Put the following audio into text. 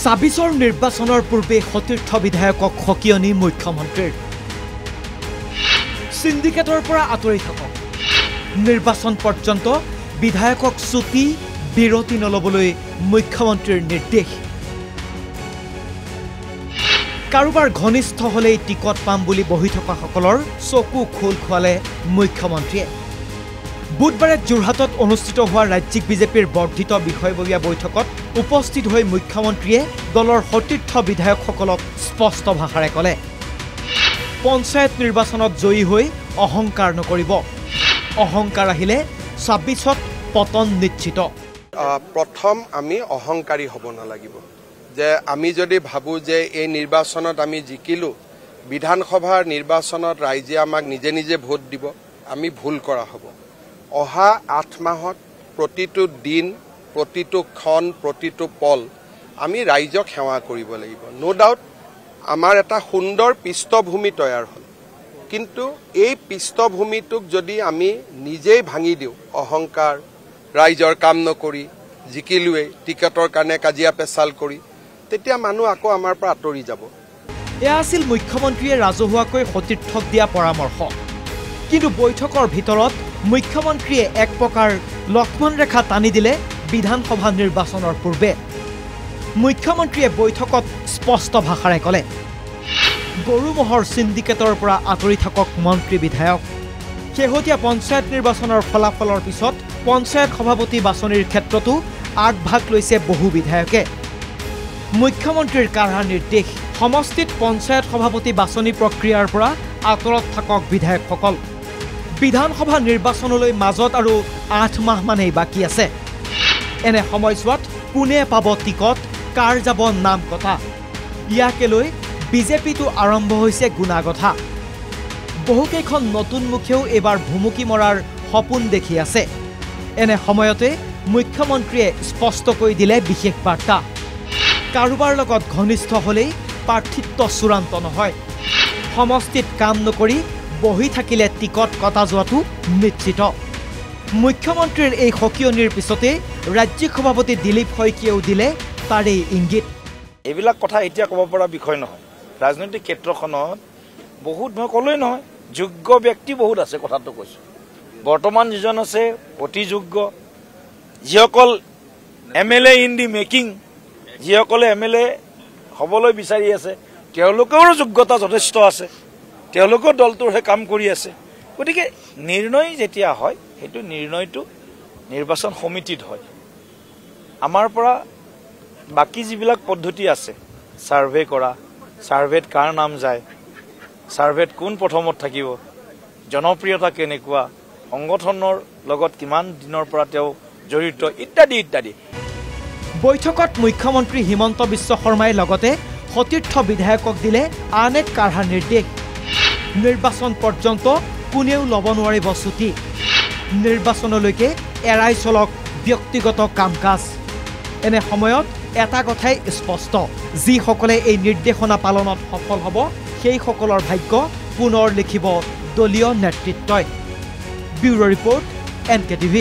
ছাব্বিছৰ নিৰ্বাচনৰ পূৰ্বে সতীৰ্থ বিধায়কক সকিয়নি মুখ্যমন্ত্ৰীৰ সিন্ডিকেটৰ পৰা আঁতৰি থাকক নিৰ্বাচন পৰ্যন্ত বিধায়কক ছুটি বিৰতি নলবলৈ মুখ্যমন্ত্ৰীৰ নিৰ্দেশ কাৰোবাৰ ঘনিষ্ঠ হলেই টিকট পাম বুলি বহি থকা সকলৰ চকু খোল খোৱালে মুখ্যমন্ত্ৰীয়ে বুধবাৰে যোৰহাটত অনুষ্ঠিত হোৱা ৰাজ্যিক বিজেপিৰ বৰ্ধিত বিষয়ববীয়া বৈঠকত উপস্থিত হৈ মুখ্যমন্ত্ৰীয়ে দলৰ সতীৰ্থ বিধায়কসকলক স্পষ্ট ভাষাৰে ক'লে পঞ্চায়ত নিৰ্বাচনত জয়ী হৈ অহংকাৰ নকৰিব অহংকাৰ আহিলে ২৬ত পতন নিশ্চিত প্ৰথম আমি অহংকাৰী হ'ব নালাগিব যে আমি যদি ভাবো যে এই নিৰ্বাচনত আমি জিকিলো বিধানসভাৰ নিৰ্বাচনত ৰাইজে আমাক নিজে নিজে ভোট দিব আমি ভুল কৰা হ'ব অহা ৮ মাহত প্ৰতিটো দিন প্ৰতিটো ক্ষণ প্ৰতিটো পল আমি ৰাইজক সেৱা কৰিব লাগিব নো ডাউট আমাৰ এটা সুন্দৰ পৃষ্ঠভূমি তৈয়াৰ হ'ল কিন্তু এই পৃষ্ঠভূমিটোক যদি আমি নিজেই ভাঙি দিওঁ অহংকাৰ ৰাইজৰ কাম নকৰি জিকিলুৱে টিকটৰ কাৰণে কাজিয়া পেচাল কৰি তেতিয়া মানুহ আকৌ আমাৰ পৰা আঁতৰি যাব এয়া আছিল মুখ্যমন্ত্ৰীয়ে ৰাজহুৱাকৈ সতীৰ্থক দিয়া পৰামৰ্শ কিন্তু বৈঠকৰ ভিতৰত মুখ্যমন্ত্ৰীয়ে এক প্ৰকাৰ লক্ষ্মণ ৰেখা টানি দিলে বিধানসভা নিৰ্বাচনৰ পূৰ্বে মুখ্যমন্ত্ৰীয়ে বৈঠকত স্পষ্ট ভাষাৰে ক'লে গৰুমহৰ সিন্ডিকেটৰ পৰা আঁতৰি থাকক মন্ত্ৰী বিধায়ক শেহতীয়া পঞ্চায়ত নিৰ্বাচনৰ ফলাফলৰ পিছত পঞ্চায়ত সভাপতি বাছনিৰ ক্ষেত্ৰতো আগভাগ লৈছে বহু বিধায়কে মুখ্যমন্ত্ৰীৰ কাঢ়া নিৰ্দেশ সমষ্টিত পঞ্চায়ত সভাপতি বাছনি প্ৰক্ৰিয়াৰ পৰা আঁতৰত থাকক বিধায়কসকল বিধানসভা নিৰ্বাচনলৈ মাজত আৰু ৮ মাহ মানেই বাকী আছে এনে সময়ছোৱাত কোনে পাব টিকট কাৰ যাব নাম কথা ইয়াকে লৈ বিজেপিটো আৰম্ভ হৈছে গুণাগথা বহুকেইখন নতুন মুখেও এবাৰ ভুমুকি মৰাৰ সপোন দেখি আছে এনে সময়তে মুখ্যমন্ত্ৰীয়ে স্পষ্ট কৰি দিলে বিশেষ বাৰ্তা কাৰোবাৰ লগত ঘনিষ্ঠ হলেই প্ৰাৰ্থিত্ব চূড়ান্ত নহয় সমষ্টিত কাম নকৰি বহি থাকিলে টিকট কটা যোৱাটো নিশ্চিত মুখ্যমন্ত্ৰীৰ এই সকিয়নিৰ পিছতে ৰাজ্যিক সভাপতি দিলীপ শইকীয়াও দিলে তাৰেই ইংগিত এইবিলাক কথা এতিয়া ক'ব পৰা বিষয় নহয় ৰাজনৈতিক ক্ষেত্ৰখনত বহুত মই ক'লেই নহয় যোগ্য ব্যক্তি বহুত আছে কথাটো কৈছোঁ বৰ্তমান যিজন আছে অতি যোগ্য যিসকল MLA ইন দি মেকিং যিসকলে MLA হ'বলৈ বিচাৰি আছে তেওঁলোকৰো যোগ্যতা যথেষ্ট আছে তেওঁলোকৰ দলটোৰহে কাম কৰি আছে গতিকে নিৰ্ণয় যেতিয়া হয় সেইটো নিৰ্ণয়টো নিৰ্বাচন সমিতিত হয় আমাৰ পৰা বাকি যিবিলাক পদ্ধতি আছে সাৰ্ভে কৰা সাৰ্ভেত কাৰ নাম যায় সাৰ্ভেত কোন প্ৰথমত থাকিব জনপ্ৰিয়তা কেনেকুৱা সংগঠনৰ লগত কিমান দিনৰ পৰা তেওঁ জড়িত ইত্যাদি ইত্যাদি বৈঠকত মুখ্যমন্ত্ৰী হিমন্ত বিশ্ব শৰ্মাই লগতে সতীৰ্থ বিধায়কক দিলে আন এক কাঢ়া নিৰ্দেশ নিৰ্বাচন পৰ্যন্ত কোনেও ল'ব নোৱাৰিব ছুটি নিৰ্বাচনলৈকে এৰাই চলক ব্যক্তিগত কাম কাজ এনে সময়ত এটা কথাই স্পষ্ট যিসকলে এই নিৰ্দেশনা পালনত সফল হ'ব সেইসকলৰ ভাগ্য পুনৰ লিখিব দলীয় নেতৃত্বই ব্যুৰো ৰিপৰ্ট NKTV